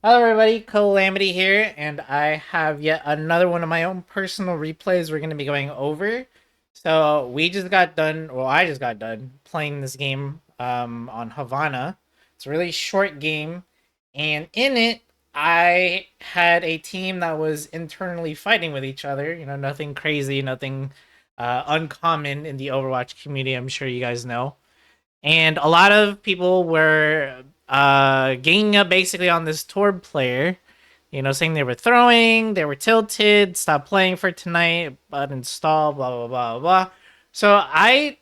Hello everybody, Calamity here, and I have yet another one of my own personal replays we're going to be going over. So we just got done, well I just got done playing this game on Havana. It's a really short game, and in it I had a team that was internally fighting with each other. You know, nothing crazy, nothing uncommon in the Overwatch community, I'm sure you guys know. And a lot of people were ganging up basically on this Torb player, you know, saying they were throwing, they were tilted, stop playing for tonight, but install, blah blah blah blah. So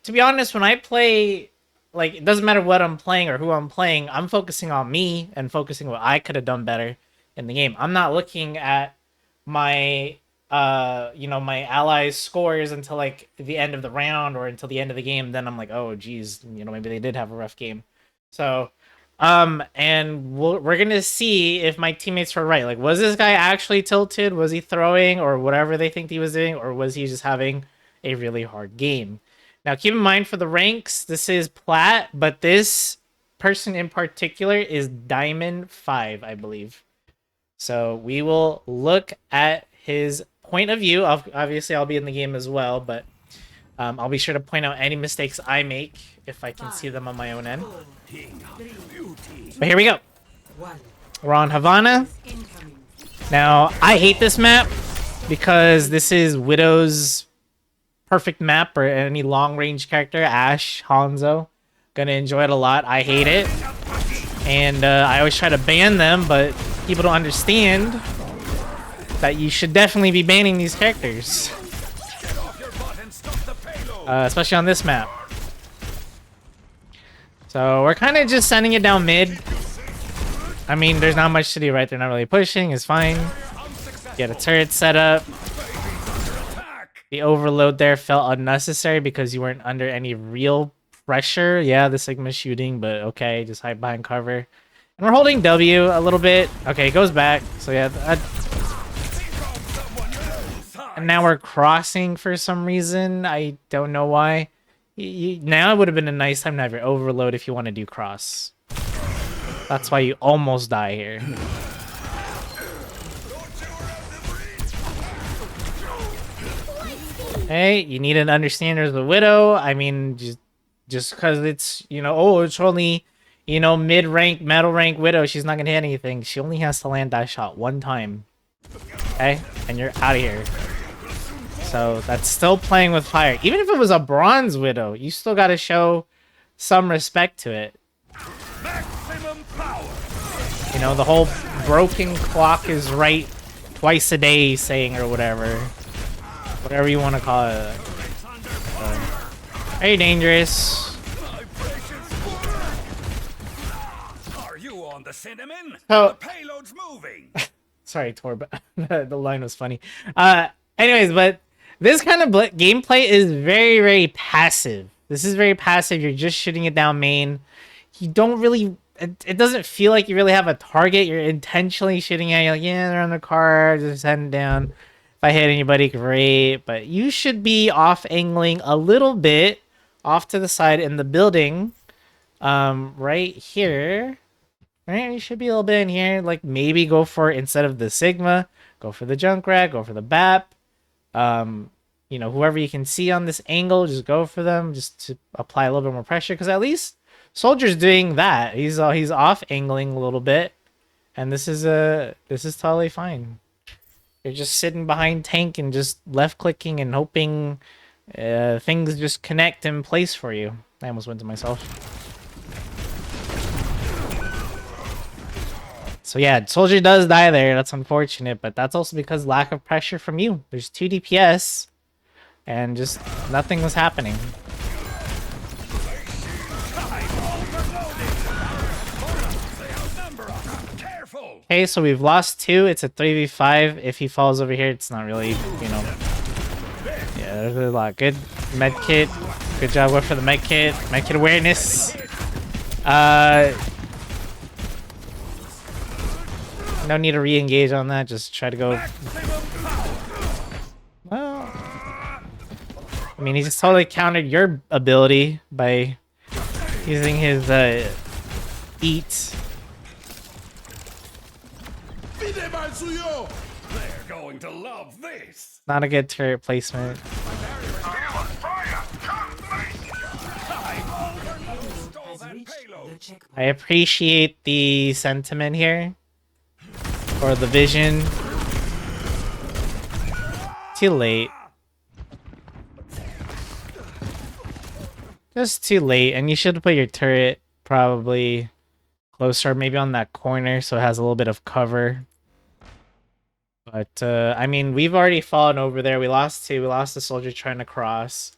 to be honest, when I play, like it doesn't matter what I'm playing or who I'm playing, I'm focusing on me and focusing what I could have done better in the game. I'm not looking at my my allies scores until like the end of the round or until the end of the game. Then I'm like, oh geez, maybe they did have a rough game. So and we're gonna see if my teammates were right. Like, was this guy actually tilted? Was he throwing or whatever they think he was doing, or was he just having a really hard game? Now keep in mind, for the ranks, this is plat, but this person in particular is diamond 5, I believe. So we will look at his point of view. Obviously, I'll be in the game as well, but I'll be sure to point out any mistakes I make if I can see them on my own end. But here we go. We're on Havana. Now, I hate this map because this is Widow's perfect map for any long-range character. Ashe, Hanzo. Gonna enjoy it a lot. I hate it. And I always try to ban them, but people don't understand that you should definitely be banning these characters. Especially on this map. So we're kind of just sending it down mid. I mean, there's not much to do, right? They're not really pushing. It's fine. Get a turret set up. The overload there felt unnecessary because you weren't under any real pressure. Yeah, the Sigma's shooting, but okay, just hide behind cover. And we're holding W a little bit. Okay, it goes back. So yeah, and now we're crossing for some reason. I don't know why. Now it would have been a nice time to have your overload if you want to do cross. That's why you almost die here. Hey, you need an understander of the Widow. I mean, just because it's, oh, it's only, mid-rank, metal rank Widow, she's not going to hit anything. She only has to land that shot one time. Okay? And you're out of here. So that's still playing with fire. Even if it was a bronze Widow, you still got to show some respect to it. You know, the whole broken clock is right twice a day saying or whatever. Whatever you want to call it. Very dangerous. Are you on the cinnamon? So, the payload's moving. Sorry, Tor, but the line was funny. Anyways, but this kind of gameplay is very, very passive. This is very passive. You're just shooting it down main. You don't really... It doesn't feel like you really have a target. You're intentionally shooting at. You're like, yeah, they're on the car. Just heading down. If I hit anybody, great. But you should be off angling a little bit off to the side in the building. Right here. Right? You should be a little bit in here. Like, maybe go for, instead of the Sigma, go for the Junkrat, go for the BAP. Whoever you can see on this angle, just go for them, just to apply a little bit more pressure. Because at least Soldier's doing that. He's off angling a little bit, and this is totally fine. You're just sitting behind tank and just left clicking and hoping things just connect in place for you. I almost went to myself. So yeah, Soldier does die there. That's unfortunate, but that's also because lack of pressure from you. There's 2 DPS, and just nothing was happening. Okay, so we've lost 2. It's a 3v5. If he falls over here, it's not really, Yeah, there's a lot. Good med kit. Good job work for the med kit. Med kit awareness. No need to re-engage on that. Just try to go. Well, I mean, he just totally countered your ability by using his eat. They're going to love this. Not a good turret placement. I appreciate the sentiment here. Or the vision. Too late. Just too late, and you should put your turret probably closer, maybe on that corner so it has a little bit of cover. But, I mean, we've already fallen over there. We lost two. We lost the soldier trying to cross.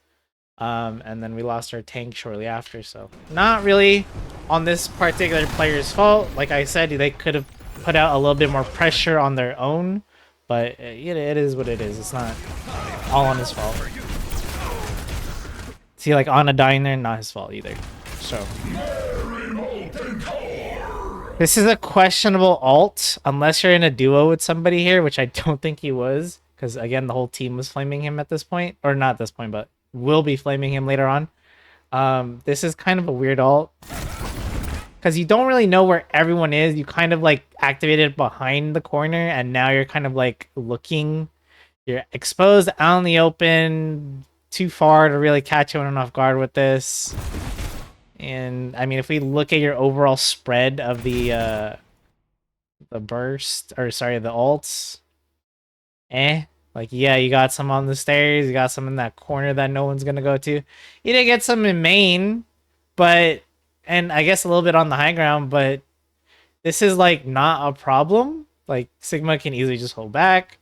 And then we lost our tank shortly after, so not really on this particular player's fault. Like I said, they could have put out a little bit more pressure on their own, but it is what it is. It's not all on his fault. See, like Ana dying there, not his fault either. So this is a questionable ult unless you're in a duo with somebody here, which I don't think he was, because again the whole team was flaming him at this point, or not at this point, but will be flaming him later on. This is kind of a weird ult because you don't really know where everyone is. You kind of like activated behind the corner, and now you're kind of like looking. You're exposed out in the open, too far to really catch anyone off guard with this. And I mean, if we look at your overall spread of the burst, or sorry, the ults, like, yeah, you got some on the stairs, you got some in that corner that no one's gonna go to. You did get some in main, but, and I guess a little bit on the high ground, but this is like not a problem. Like, Sigma can easily just hold back.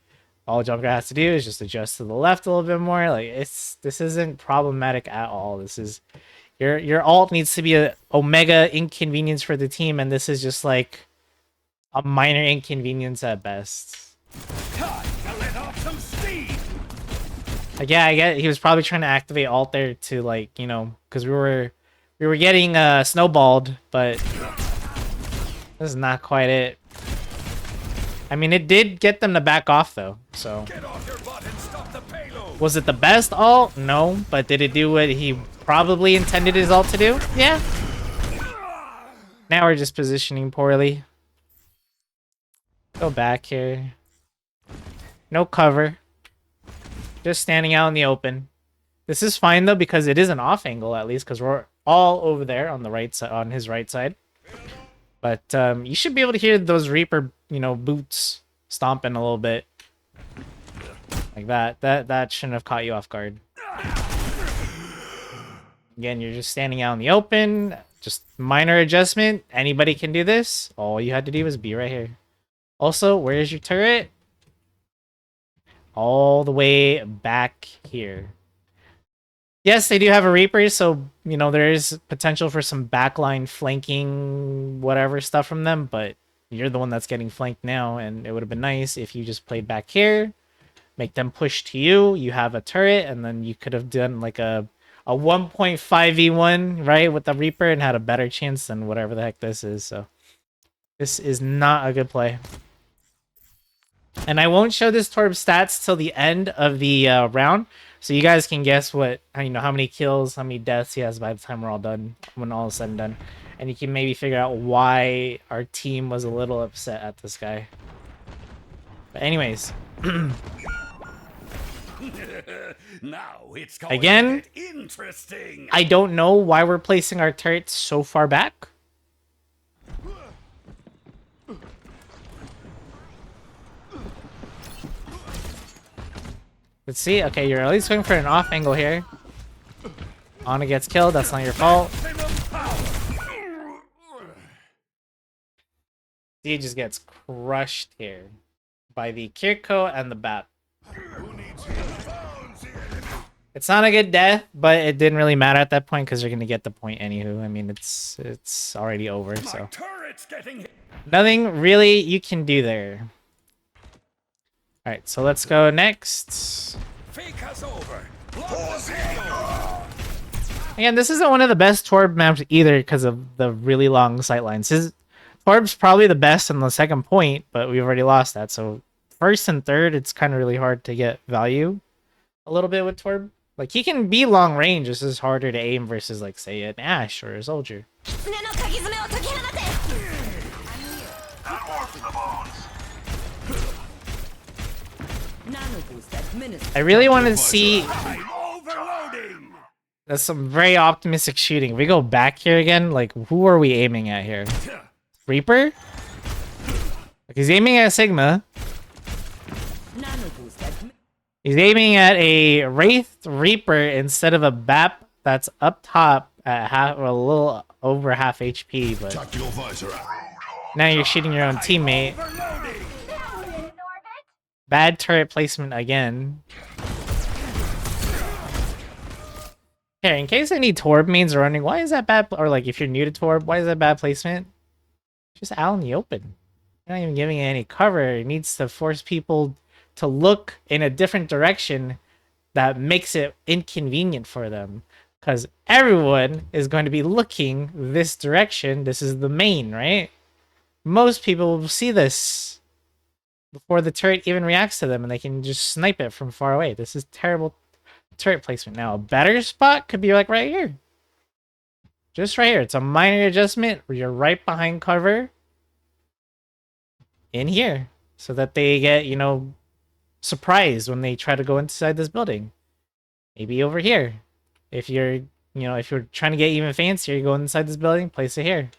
All Jumpguy has to do is just adjust to the left a little bit more. Like, this isn't problematic at all. This is your ult needs to be a omega inconvenience for the team, and this is just like a minor inconvenience at best. Like, yeah, I get he was probably trying to activate ult there to, like, you know, because we were getting snowballed, but this is not quite it. I mean, it did get them to back off though, so was it the best ult? No, but did it do what he probably intended his ult to do? Yeah. Now we're just positioning poorly. Go back here. No cover. Just standing out in the open. This is fine though, because it is an off angle at least, because we're all over there on the right side, on his right side. But you should be able to hear those Reaper, you know, boots stomping a little bit. Like that. That shouldn't have caught you off guard. Again, you're just standing out in the open. Just minor adjustment. Anybody can do this. All you had to do was be right here. Also, where's your turret? All the way back here. Yes, they do have a Reaper, so, you know, there is potential for some backline flanking whatever stuff from them, but you're the one that's getting flanked now, and it would have been nice if you just played back here, make them push to you, you have a turret, and then you could have done like a 1.5v1, right, with the Reaper and had a better chance than whatever the heck this is, so this is not a good play. And I won't show this Torb stats till the end of the round, so you guys can guess what, you know, how many kills, how many deaths he has by the time we're all done, when all is said and done. And you can maybe figure out why our team was a little upset at this guy. But anyways. Now it's going again, to get interesting. I don't know why we're placing our turrets so far back. Let's see. Okay, you're at least going for an off angle here. Ana gets killed. That's not your fault. He just gets crushed here by the Kiriko and the Bat. It's not a good death, but it didn't really matter at that point because you're going to get the point anywho. I mean, it's already over, so nothing really you can do there. All right, so let's go next. Again, this isn't one of the best Torb maps either because of the really long sightlines. Torb's probably the best in the second point, but we've already lost that. So first and third, it's kind of really hard to get value a little bit with Torb. Like, he can be long range. This is harder to aim versus, like, say, an Ashe or a Soldier. I really want to see I'm overloading. that's some very optimistic shooting. If we go back here again, like, who are we aiming at here? Reaper? Like, he's aiming at Sigma. He's aiming at a Wraith Reaper instead of a BAP that's up top at half, or a little over half HP, but now you're shooting your own teammate. Bad turret placement again. Here, in case any Torb mains are running, why is that bad? Or like, if you're new to Torb, why is that bad placement? Just out in the open. You're not even giving it any cover. It needs to force people to look in a different direction that makes it inconvenient for them. Because everyone is going to be looking this direction. This is the main, right? Most people will see this before the turret even reacts to them, and they can just snipe it from far away. This is terrible turret placement. Now, a better spot could be like right here. Just right here. It's a minor adjustment where you're right behind cover in here so that they get, you know, surprised when they try to go inside this building. Maybe over here. If you're, you know, if you're trying to get even fancier, you go inside this building, place it here.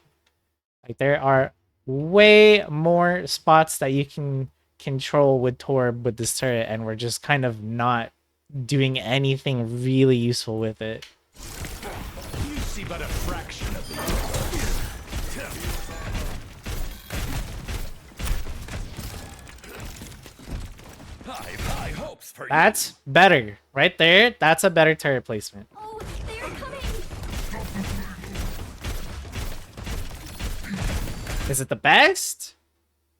Like, there are way more spots that you can control with Torb with this turret, and we're just kind of not doing anything really useful with it. You see but a fraction of I've high hopes for you. That's better. Right there, that's a better turret placement. Oh, they are coming! Is it the best?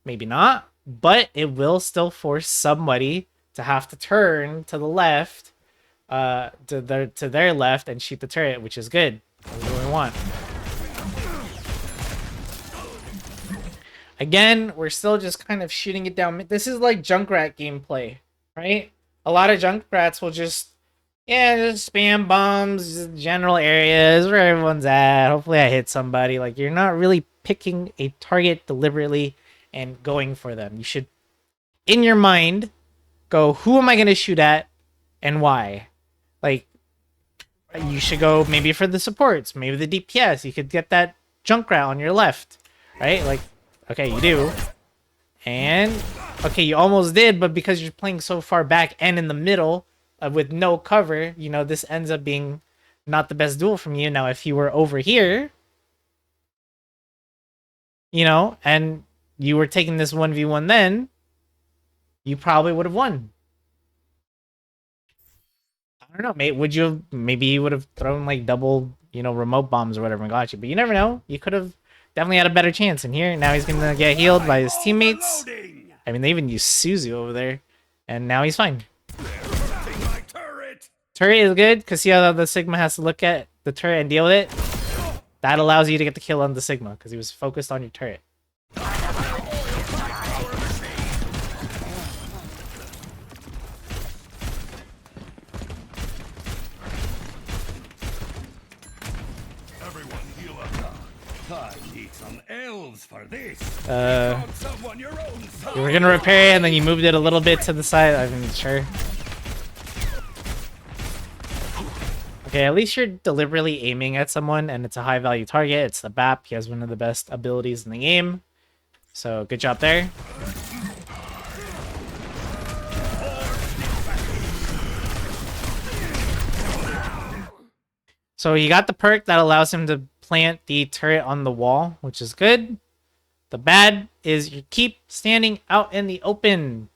Maybe not, but it will still force somebody to have to turn to the left, to their left and shoot the turret, which is good. That's what we want. Again, we're still just kind of shooting it down. This is like Junkrat gameplay, right? A lot of Junkrats will just, yeah, just spam bombs, just general areas where everyone's at. Hopefully I hit somebody. Like, you're not really picking a target deliberately and going for them. You should, in your mind, go, who am I going to shoot at and why? Like, you should go maybe for the supports, maybe the DPS. You could get that Junkrat on your left, right? Like, okay, you do. And, okay, you almost did, but because you're playing so far back and in the middle with no cover, you know, this ends up being not the best duel from you. Now, if you were over here, you know, and you were taking this 1v1 then, you probably would have won. I don't know, mate. Would you have, maybe you would have thrown like double, you know, remote bombs or whatever and got you, but you never know. You could have definitely had a better chance in here. Now he's gonna get healed by his teammates. I mean, they even used Suzu over there, and now he's fine. Turret is good because see how the Sigma has to look at the turret and deal with it. That allows you to get the kill on the Sigma because he was focused on your turret. Elves for this. You were gonna repair it and then you moved it a little bit to the side. I'm sure. Okay, at least you're deliberately aiming at someone and it's a high value target. It's the BAP. He has one of the best abilities in the game. So good job there. So he got the perk that allows him to plant the turret on the wall, which is good. The bad is you keep standing out in the open.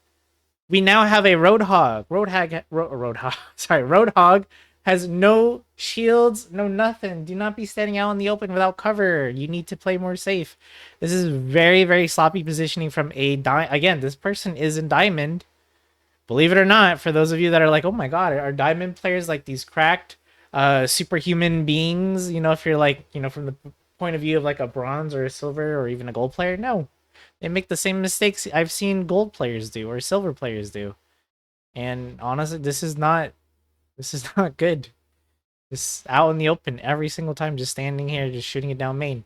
We now have a Roadhog. Roadhog has no shields, no nothing. Do not be standing out in the open without cover. You need to play more safe. This is very, very sloppy positioning from a again, this person is in Diamond. Believe it or not, for those of you that are like, oh my god, are Diamond players like these cracked superhuman beings, you know, if you're like, you know, from the point of view of like a bronze or a silver or even a gold player? No, they make the same mistakes I've seen gold players do or silver players do. And honestly, this is not good. Just out in the open every single time, just standing here, just shooting it down main.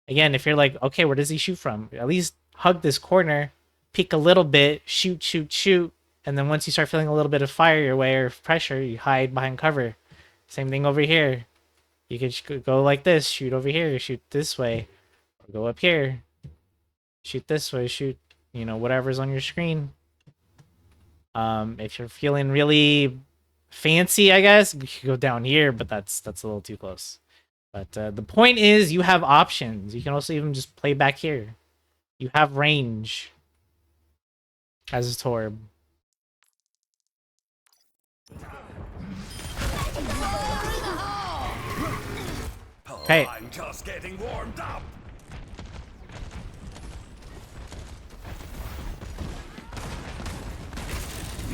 Again, if you're like, okay, where does he shoot from? At least hug this corner, peek a little bit, shoot, And then once you start feeling a little bit of fire your way or pressure, you hide behind cover. Same thing over here. You could go like this, shoot over here, shoot this way, or go up here, shoot this way, shoot, you know, whatever's on your screen. If you're feeling really fancy, I guess, you could go down here, but that's a little too close. But the point is, you have options. You can also even just play back here. You have range as a Torb. Okay. I'm just getting warmed up.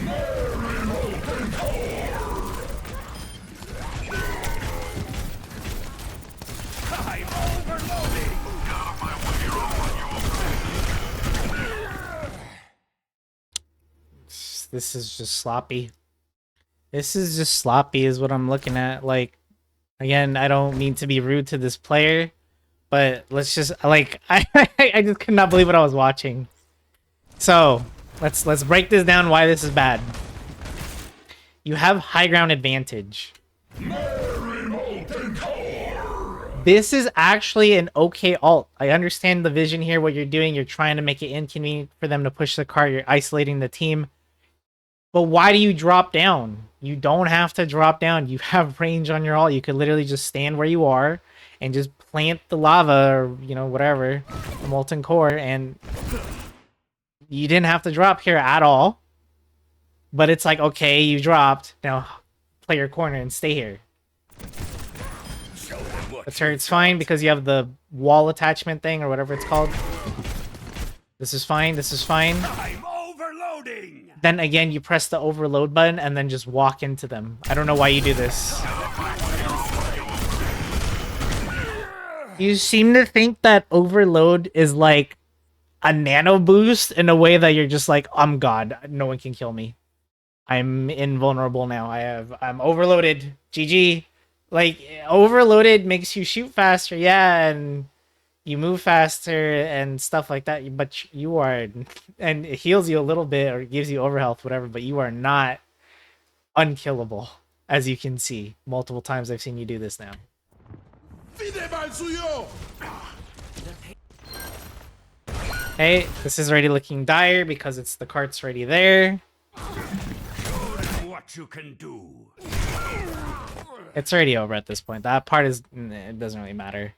I'm overloading. This is just sloppy. This is just sloppy is what I'm looking at. Like, again, I don't mean to be rude to this player, but let's just, like, I just could not believe what I was watching. So, let's break this down why this is bad. You have high ground advantage. This is actually an okay ult. I understand the vision here, what you're doing. You're trying to make it inconvenient for them to push the cart. You're isolating the team. But why do you drop down? You don't have to drop down. You have range on your ult. You could literally just stand where you are and just plant the lava or, you know, whatever, the molten core, and you didn't have to drop here at all. But it's like, okay, you dropped. Now play your corner and stay here. The turret's fine because you have the wall attachment thing or whatever it's called. This is fine. This is fine. I'm overloading. Then again, you press the overload button and then just walk into them. I don't know why you do this. You seem to think that overload is like a nano boost in a way that you're just like, I'm God. No one can kill me. I'm invulnerable now. I'm overloaded. GG. Like, overloaded makes you shoot faster, yeah, and you move faster and stuff like that, but you are, and it heals you a little bit or gives you overhealth, whatever, but you are not unkillable, as you can see. Multiple times I've seen you do this now. Hey, this is already looking dire because it's the cart's already there. What you can do. It's already over at this point. That part is, it doesn't really matter.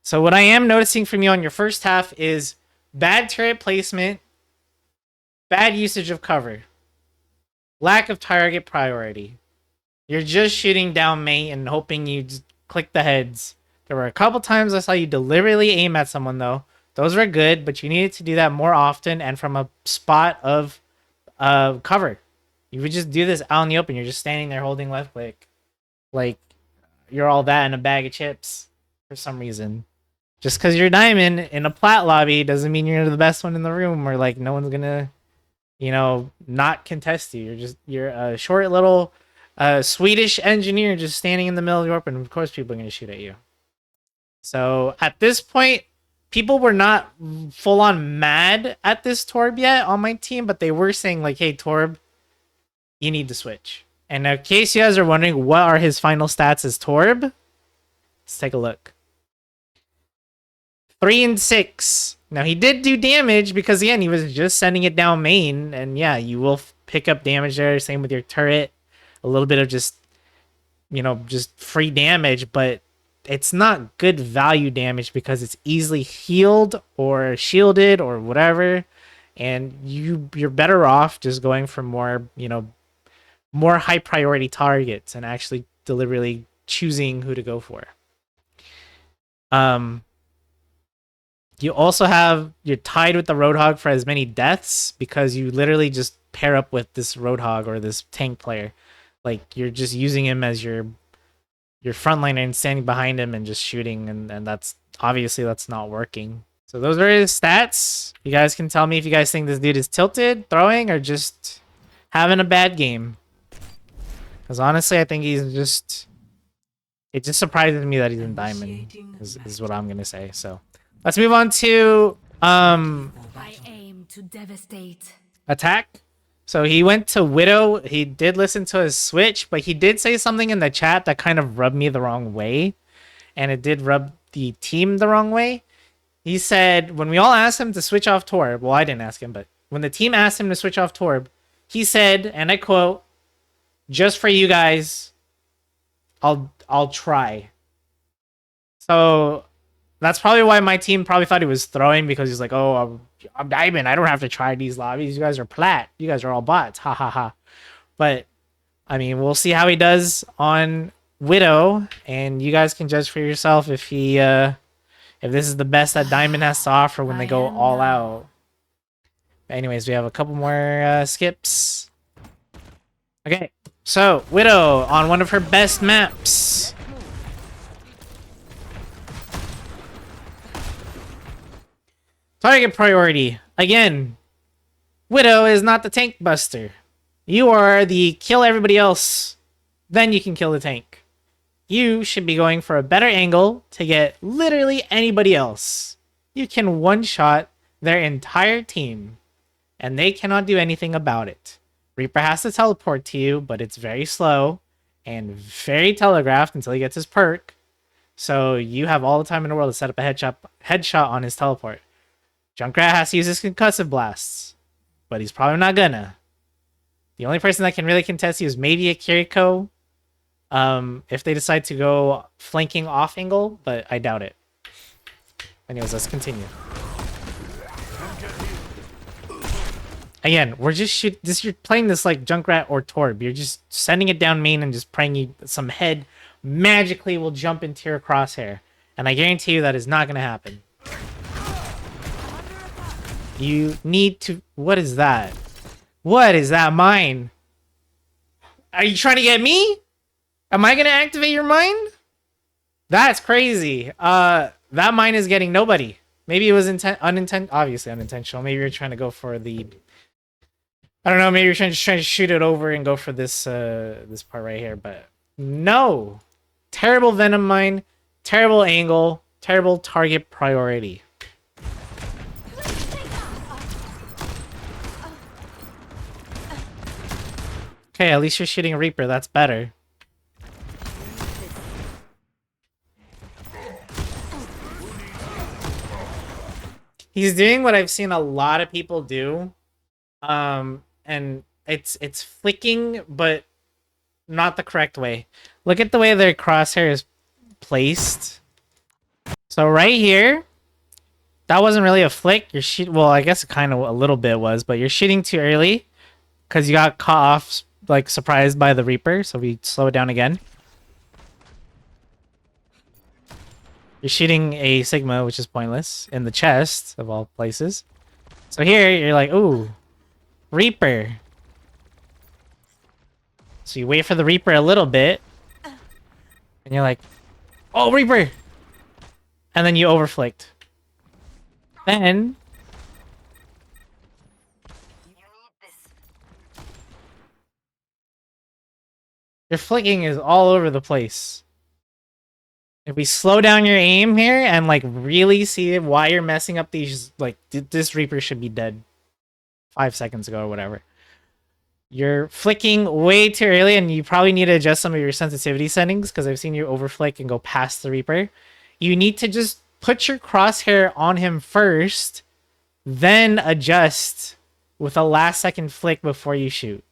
So what I am noticing from you on your first half is bad turret placement, bad usage of cover, lack of target priority. You're just shooting down main and hoping you just click the heads. There were a couple times I saw you deliberately aim at someone though. Those were good, but you needed to do that more often and from a spot of cover. You would just do this out in the open. You're just standing there holding left click. Like, you're all that in a bag of chips for some reason. Just because you're diamond in a plat lobby doesn't mean you're the best one in the room or like no one's gonna, you know, not contest you. You're a short little Swedish engineer just standing in the middle of the open. Of course people are gonna shoot at you. So at this point, people were not full on mad at this Torb yet on my team, but they were saying like, hey Torb, you need to switch. And in case you guys are wondering what are his final stats as Torb, let's take a look. 3 and 6. Now he did do damage because again he was just sending it down main, and yeah, you will pick up damage there. Same with your turret, a little bit of just, you know, just free damage, but it's not good value damage because it's easily healed or shielded or whatever, and you're better off just going for more, you know, more high priority targets and actually deliberately choosing who to go for. You also have, you're tied with the Roadhog for as many deaths because you literally just pair up with this Roadhog or this tank player. Like, you're just using him as your frontliner and standing behind him and just shooting, and that's obviously that's not working. So those are his stats. You guys can tell me if you guys think this dude is tilted, throwing, or just having a bad game. Because honestly, I think he's just... It just surprises me that he's in diamond, is what I'm going to say. So let's move on to I aim to devastate. attack. So he went to Widow. He did listen to his Switch, but he did say something in the chat that kind of rubbed me the wrong way. And it did rub the team the wrong way. He said, when we all asked him to switch off Torb, well, I didn't ask him, but when the team asked him to switch off Torb, he said, and I quote, "Just for you guys, I'll try." So that's probably why my team probably thought he was throwing, because he's like, "Oh, I'm diamond. I don't have to try these lobbies. You guys are plat. You guys are all bots. Ha ha ha." But I mean, we'll see how he does on Widow, and you guys can judge for yourself if if this is the best that Diamond has to offer when they go all out. Anyways, we have a couple more skips. Okay, so Widow on one of her best maps. Target priority. Again, Widow is not the tank buster. You are the kill everybody else, then you can kill the tank. You should be going for a better angle to get literally anybody else. You can one-shot their entire team, and they cannot do anything about it. Reaper has to teleport to you, but it's very slow and very telegraphed until he gets his perk. So you have all the time in the world to set up a headshot on his teleport. Junkrat has to use his concussive blasts, but he's probably not gonna. The only person that can really contest you is maybe a Kiriko, if they decide to go flanking off angle, but I doubt it. Anyways, let's continue. Again, we're just you're playing this like Junkrat or Torb. You're just sending it down main and just praying some head magically will jump into your crosshair. And I guarantee you that is not going to happen. You need to... What is that? What is that mine? Are you trying to get me? Am I going to activate your mine? That's crazy. That mine is getting nobody. Maybe it was obviously unintentional. Maybe you're trying to go for the... I don't know, maybe you're trying to shoot it over and go for this this part right here, but no. Terrible Venom mine, terrible angle, terrible target priority. Okay, at least you're shooting a Reaper, that's better. He's doing what I've seen a lot of people do. And it's flicking, but not the correct way. Look at the way their crosshair is placed. So right here, that wasn't really a flick. You're well, I guess it kind of a little bit was, but you're shooting too early because you got caught off, like surprised by the Reaper. So we slow it down again. You're shooting a Sigma, which is pointless, in the chest of all places. So here you're like, ooh. Reaper. So you wait for the Reaper a little bit. And you're like, oh, Reaper! And then you overflicked. Then... your flicking is all over the place. If we slow down your aim here and like really see why you're messing up these, like, this Reaper should be dead 5 seconds ago or whatever. You're flicking way too early, and you probably need to adjust some of your sensitivity settings because I've seen you overflick and go past the Reaper. You need to just put your crosshair on him first, then adjust with a last second flick before you shoot.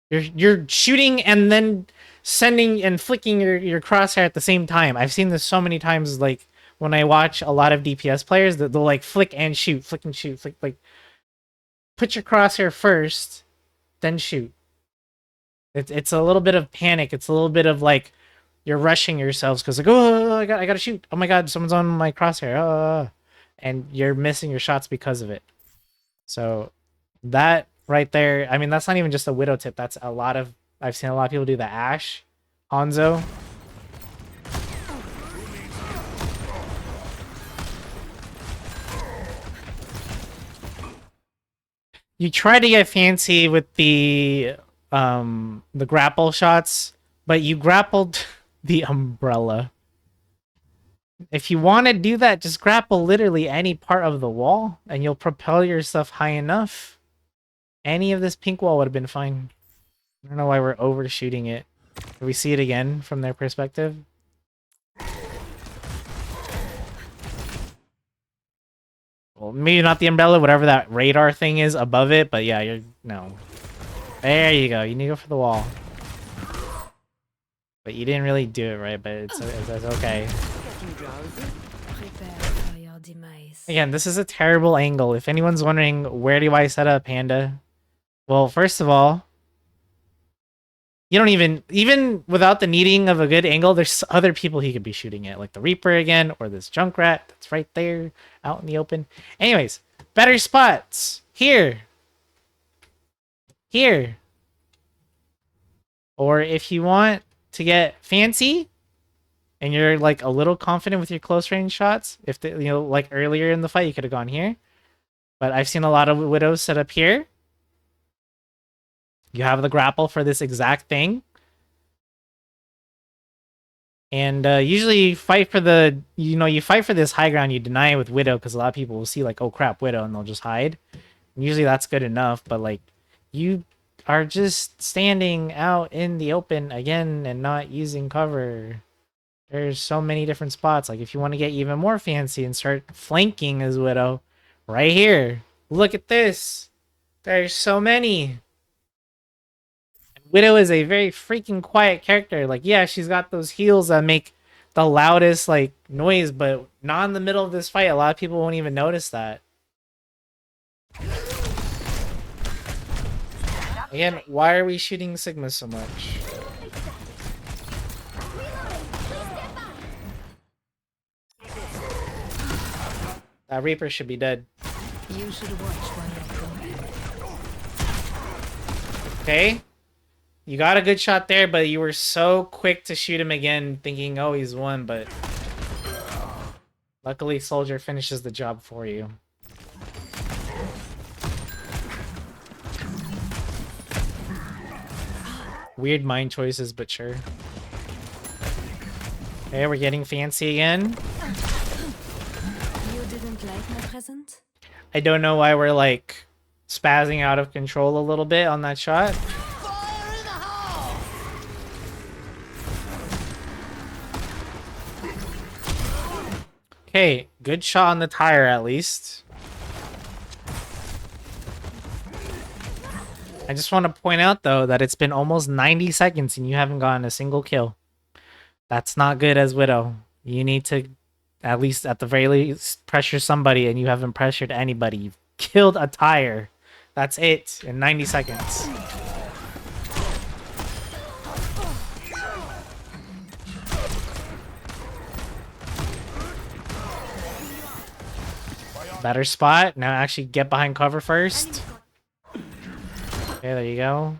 You're shooting and then sending and flicking your crosshair at the same time. I've seen this so many times, like when I watch a lot of DPS players, that they'll like flick and shoot, flick and shoot, flick, like put your crosshair first, then shoot. It's a little bit of panic. It's a little bit of like you're rushing yourselves because like, oh, I gotta shoot. Oh my god, someone's on my crosshair. And you're missing your shots because of it. So that right there, I mean, that's not even just a Widow tip. That's a lot of, I've seen a lot of people do the Ashe, Hanzo. You try to get fancy with the grapple shots, but you grappled the umbrella. If you want to do that, just grapple literally any part of the wall, and you'll propel yourself high enough. Any of this pink wall would have been fine. I don't know why we're overshooting it. Do we see it again from their perspective? Well, maybe not the umbrella, whatever that radar thing is above it, but yeah, you're... No. There you go. You need to go for the wall. But you didn't really do it right, but it's okay. Again, this is a terrible angle. If anyone's wondering, where do I set up, Panda? Well, first of all, you don't even without the needing of a good angle, there's other people he could be shooting at, like the Reaper again, or this Junkrat that's right there out in the open. Anyways, better spots. Here. Here. Or if you want to get fancy, and you're like a little confident with your close range shots, if the, you know, like earlier in the fight, you could have gone here. But I've seen a lot of Widows set up here. You have the grapple for this exact thing. And usually you fight for the, you fight for this high ground, you deny it with Widow, because a lot of people will see like, oh crap, Widow, and they'll just hide. And usually that's good enough, but like, you are just standing out in the open again and not using cover. There's so many different spots. Like if you want to get even more fancy and start flanking as Widow, right here. Look at this. There's so many. Widow is a very freaking quiet character. Like, yeah, she's got those heels that make the loudest, like, noise, but not in the middle of this fight. A lot of people won't even notice that. Again, why are we shooting Sigma so much? That Reaper should be dead. You should watch one of them. Okay. You got a good shot there, but you were so quick to shoot him again, thinking, oh, he's won, but... Luckily, Soldier finishes the job for you. Weird mind choices, but sure. Okay, we're getting fancy again. You didn't like my present? I don't know why we're, like, spazzing out of control a little bit on that shot. Okay, good shot on the tire at least. I just want to point out though that it's been almost 90 seconds and you haven't gotten a single kill. That's not good as Widow. You need to, at least at the very least, pressure somebody, and you haven't pressured anybody. You've killed a tire. That's it in 90 seconds. Better spot. Now actually get behind cover first. Okay, there you go.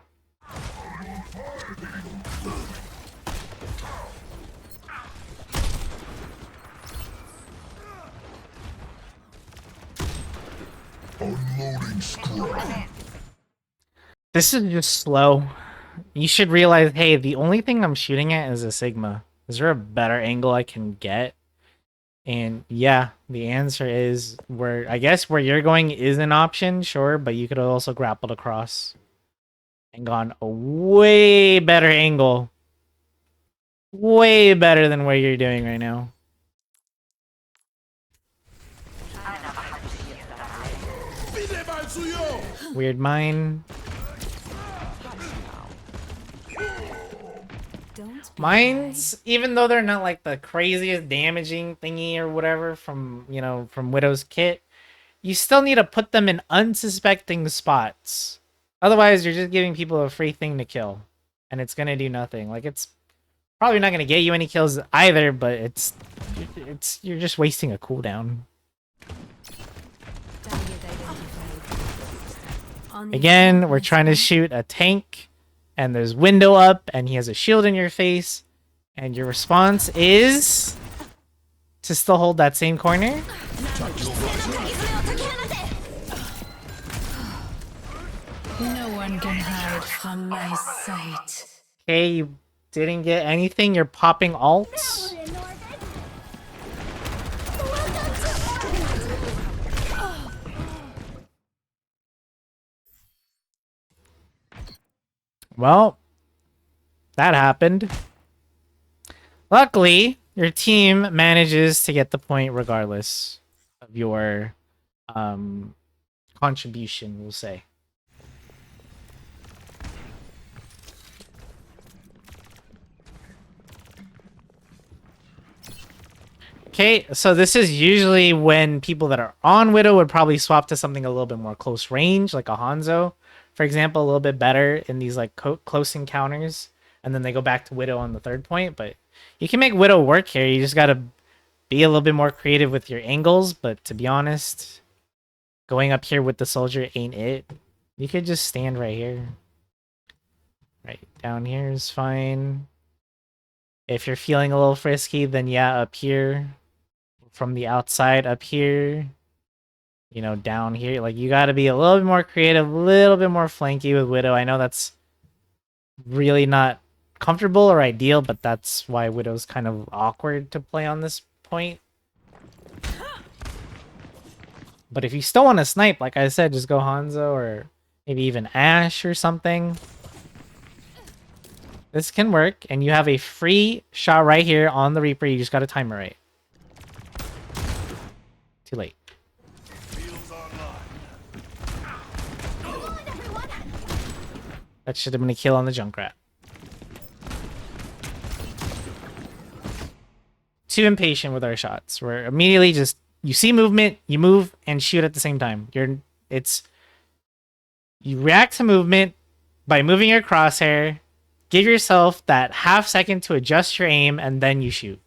Unloading strike. This is just slow. You should realize, hey, the only thing I'm shooting at is a Sigma. Is there a better angle I can get? And yeah, the answer is I guess where you're going is an option, sure, but you could have also grappled across and gone a way better angle. Way better than what you're doing right now. Weird mine. Mines, even though they're not like the craziest damaging thingy or whatever from, from Widow's kit, you still need to put them in unsuspecting spots. Otherwise, you're just giving people a free thing to kill. And it's going to do nothing. Like, it's probably not going to get you any kills either, but you're just wasting a cooldown. Again, we're trying to shoot a tank. And there's window up, and he has a shield in your face, and your response is to still hold that same corner. No one can hide from my sight. Okay, you didn't get anything. You're popping alts. Well, that happened. Luckily, your team manages to get the point regardless of your contribution, we'll say. Okay, so this is usually when people that are on Widow would probably swap to something a little bit more close range, like a Hanzo, for example, a little bit better in these like close encounters, and then they go back to Widow on the third point. But you can make Widow work here. You just gotta be a little bit more creative with your angles. But to be honest, going up here with the soldier ain't it. You could just stand right here. Right down here is fine. If you're feeling a little frisky, then yeah, up here. From the outside up here, you know, down here. Like, you got to be a little bit more creative, a little bit more flanky with Widow. I know that's really not comfortable or ideal, but that's why Widow's kind of awkward to play on this point. But if you still want to snipe, like I said, just go Hanzo or maybe even Ashe or something. This can work, and you have a free shot right here on the Reaper. You just got to time it right. Too late. That should have been a kill on the Junkrat. Too impatient with our shots. We're immediately just, you see movement, you move and shoot at the same time. You react to movement by moving your crosshair, give yourself that half second to adjust your aim, and then you shoot.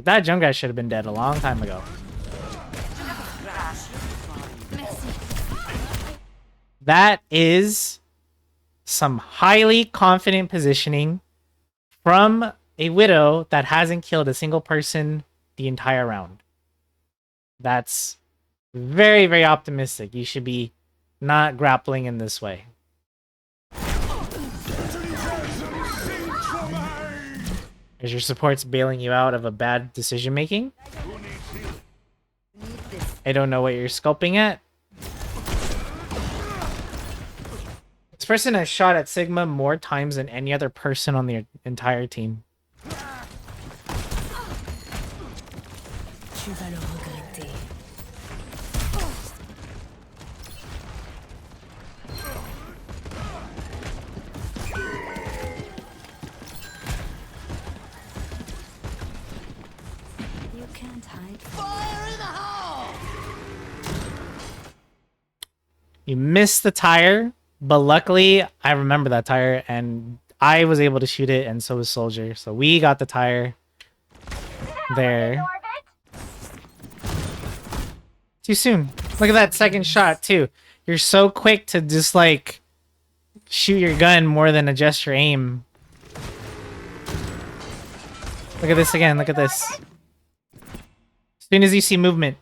That Junkrat should have been dead a long time ago. That is some highly confident positioning from a Widow that hasn't killed a single person the entire round. That's very, very optimistic. You should be not grappling in this way. Is your supports bailing you out of a bad decision making? I don't know what you're scoping at. This person has shot at Sigma more times than any other person on the entire team. Tu vas le regretter. You can't hide. Fire in the hole! You missed the tire, but luckily I remember that tire and I was able to shoot it, and so was Soldier. So we got the tire there. Too soon. Look at that second shot too. You're so quick to just like shoot your gun more than adjust your aim. Look at this again. Look at this. As soon as you see movement,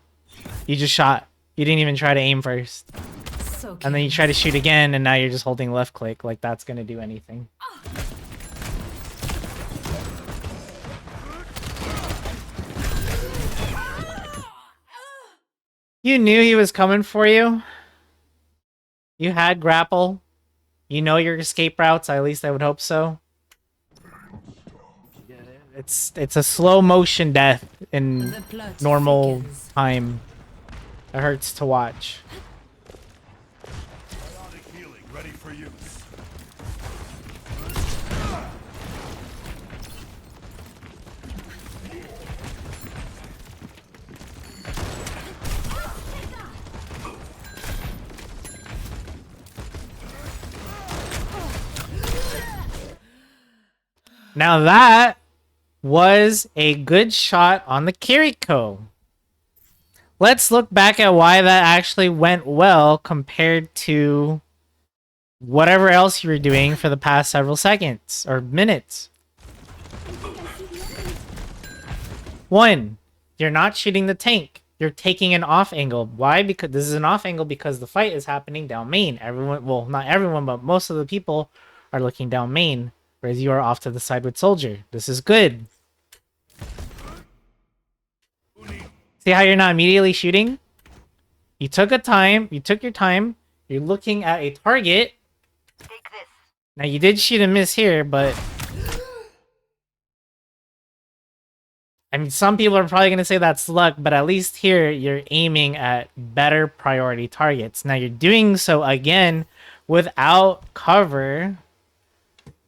you just shot. You didn't even try to aim first. So And then you try to shoot again, and now you're just holding left click. Like that's gonna do anything. You knew he was coming for you. You had grapple. You know your escape routes. At least I would hope so. It's a slow motion death in the plot normal thickens. time. It hurts to watch. Biotic healing ready for use. Now that was a good shot on the Kiriko. Let's look back at why that actually went well compared to whatever else you were doing for the past several seconds or minutes. 1, you're not shooting the tank. You're taking an off angle. Why? Because this is an off angle because the fight is happening down main. Everyone, well, not everyone, but most of the people are looking down main, whereas you are off to the side with Soldier. This is good. See how you're not immediately shooting? You took your time, you're looking at a target, Now you did shoot and miss here, but I mean, some people are probably going to say that's luck, but at least here you're aiming at better priority targets. Now you're doing so again without cover.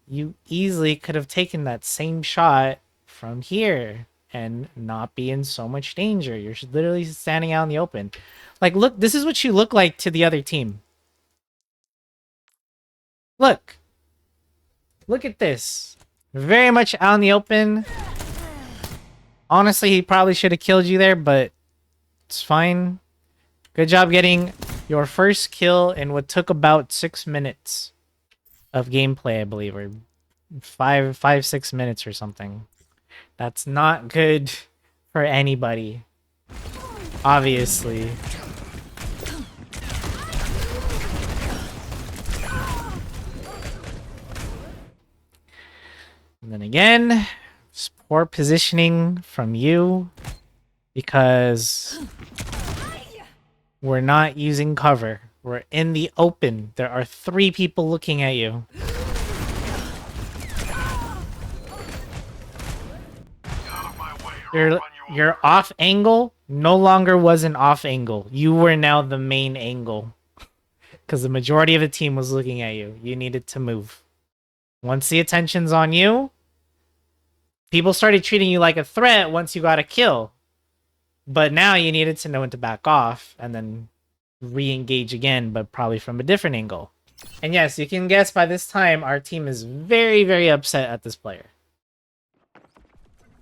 You easily could have taken that same shot from here and not be in so much danger. You're literally standing out in the open. Like, look, this is what you look like to the other team. Look. Look at this. Very much out in the open. Honestly, he probably should have killed you there, but it's fine. Good job getting your first kill in what took about 6 minutes of gameplay, I believe, or 6 minutes or something. That's not good for anybody, obviously. And then again, it's poor positioning from you because we're not using cover. We're in the open. There are 3 people looking at you. Your off angle no longer was an off angle. You were now the main angle. Because the majority of the team was looking at you. You needed to move. Once the attention's on you, people started treating you like a threat once you got a kill. But now you needed to know when to back off and then re-engage again, but probably from a different angle. And yes, you can guess by this time our team is very, very upset at this player.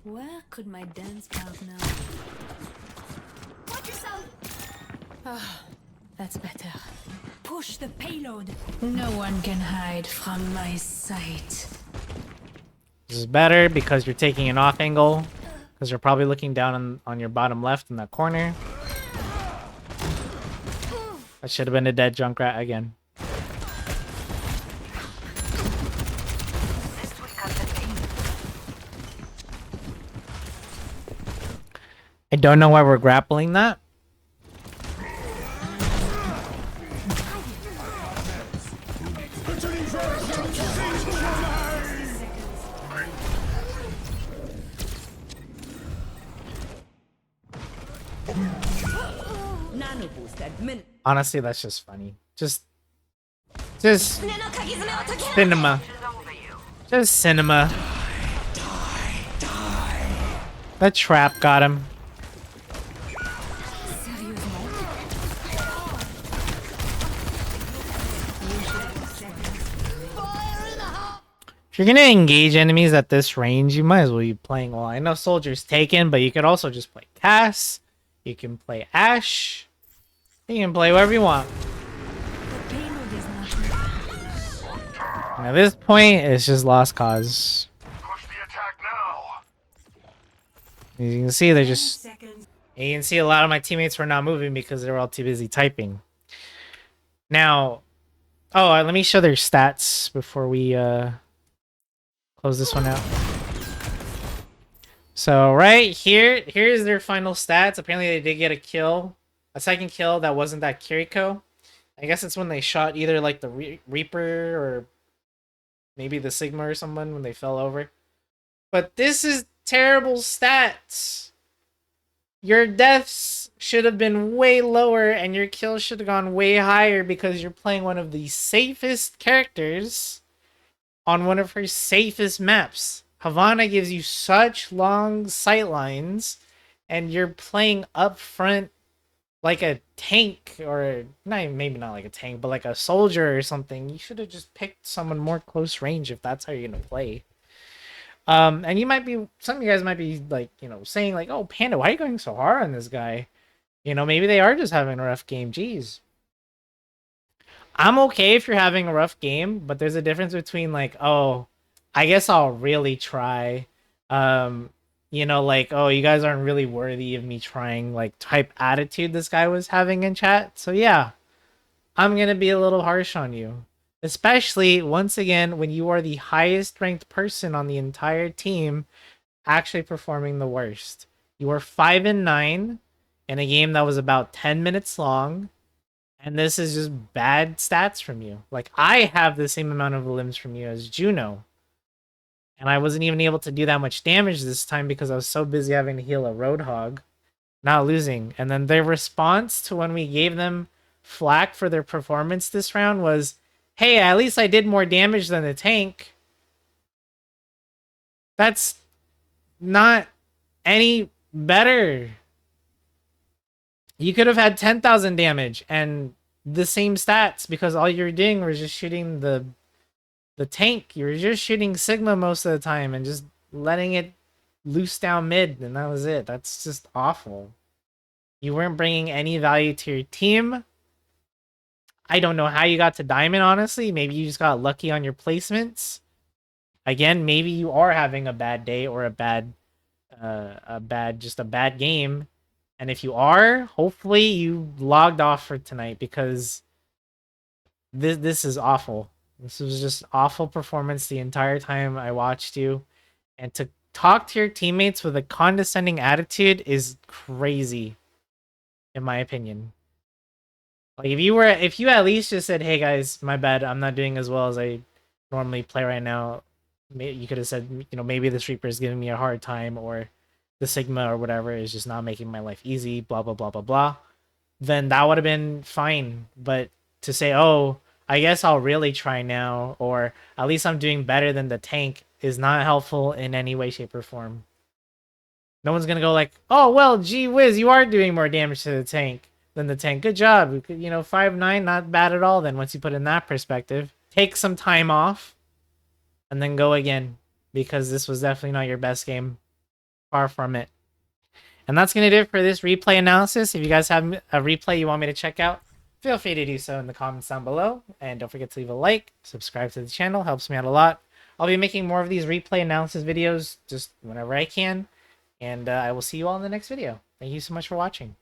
Where could my dance partner? Watch yourself. Ah, that's better. Push the payload. No one can hide from my sight. This is better because you're taking an off angle. Because you're probably looking down on your bottom left in that corner. That should have been a dead Junkrat again. I don't know why we're grappling that. Honestly, that's just funny. Just cinema. Just cinema. That trap got him. If you're gonna engage enemies at this range, you might as well be playing well. I know Soldier's taken, but you could also just play Cass. You can play Ashe. You can play whatever you want. And at this point, it's just lost cause. Push the attack now. As you can see, they're just... And you can see a lot of my teammates were not moving because they were all too busy typing. Now... Oh, let me show their stats before we close this one out. So right here, here's their final stats. Apparently they did get a kill. A second kill that wasn't that Kiriko. I guess it's when they shot either like the Reaper or maybe the Sigma or someone when they fell over. But this is terrible stats. Your deaths should have been way lower and your kills should have gone way higher because you're playing one of the safest characters on one of her safest maps. Havana gives you such long sight lines and you're playing up front like a tank, or maybe not like a tank, but like a soldier or something. You should have just picked someone more close range if that's how you're gonna play. And you might be, some of you guys might be like, you know, saying like, oh, Panda, why are you going so hard on this guy? You know, maybe they are just having a rough game. Jeez. I'm okay if you're having a rough game, but there's a difference between like, oh, I guess I'll really try. You know, like, oh, you guys aren't really worthy of me trying, like, type attitude this guy was having in chat. So yeah, I'm gonna be a little harsh on you. Especially, once again, when you are the highest ranked person on the entire team actually performing the worst. You were 5-9 in a game that was about 10 minutes long, And this is just bad stats from you. Like, I have the same amount of limbs from you as Juno. And I wasn't even able to do that much damage this time because I was so busy having to heal a Roadhog, not losing. And then their response to when we gave them flack for their performance this round was, hey, at least I did more damage than the tank. That's not any better. You could have had 10,000 damage and the same stats because all you were doing was just shooting the tank. You were just shooting Sigma most of the time and just letting it loose down mid, and that was it. That's just awful. You weren't bringing any value to your team. I don't know how you got to Diamond, honestly. Maybe you just got lucky on your placements. Again, maybe you are having a bad day or a bad game. And if you are, hopefully you logged off for tonight because this is awful. This was just awful performance the entire time I watched you. And to talk to your teammates with a condescending attitude is crazy, in my opinion. Like if you at least just said, "Hey guys, my bad, I'm not doing as well as I normally play right now." You could have said, maybe the Reaper is giving me a hard time, or the Sigma or whatever is just not making my life easy. Blah blah blah blah blah. Then that would have been fine. But to say, "Oh, I guess I'll really try now," or "At least I'm doing better than the tank," is not helpful in any way, shape, or form. No one's gonna go like, "Oh well, gee whiz, you are doing more damage to the tank than the tank. Good job. 5'9", not bad at all." Then once you put in that perspective, take some time off, and then go again, because this was definitely not your best game. Far from it. And that's gonna do it for this replay analysis. If you guys have a replay you want me to check out, feel free to do so in the comments down below. And don't forget to leave a like, subscribe to the channel, helps me out a lot. I'll be making more of these replay analysis videos just whenever I can. And I will see you all in the next video. Thank you so much for watching.